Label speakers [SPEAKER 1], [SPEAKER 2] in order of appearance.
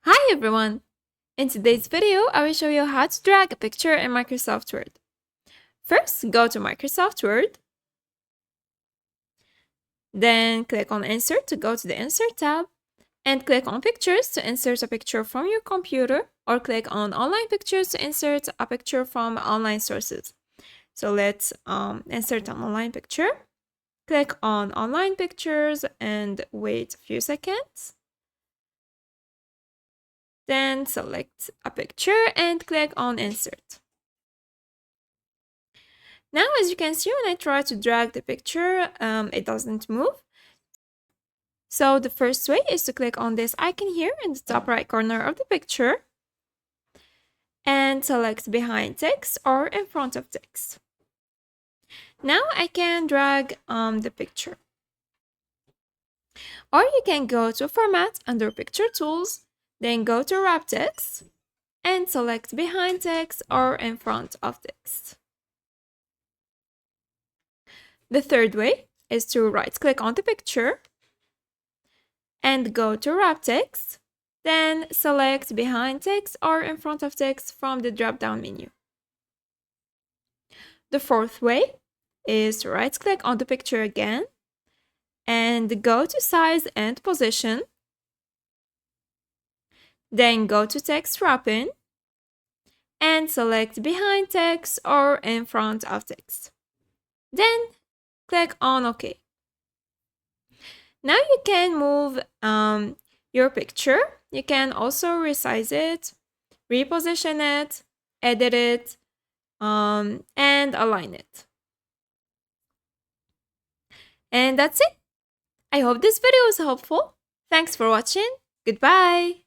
[SPEAKER 1] Hi everyone! In today's video, I will show you how to drag a picture in Microsoft Word. First, go to Microsoft Word, then click on Insert to go to the Insert tab, and click on Pictures to insert a picture from your computer, or click on Online Pictures to insert a picture from online sources. So let's insert an online picture. Click on Online Pictures and wait a few seconds. Then select a picture and click on Insert. Now, as you can see, when I try to drag the picture, it doesn't move. So the first way is to click on this icon here in the top right corner of the picture and select behind text or in front of text. Now I can drag the picture. Or you can go to Format under Picture Tools, then go to Wrap Text and select behind text or in front of text. The third way is to right-click on the picture and go to Wrap Text, then select behind text or in front of text from the drop-down menu. The fourth way is to right-click on the picture again and go to Size and Position, then go to Text Wrapping and select behind text or in front of text. Then click on OK. Now you can move your picture. You can also resize it, reposition it, edit it, and align it. And that's it. I hope this video was helpful. Thanks for watching. Goodbye.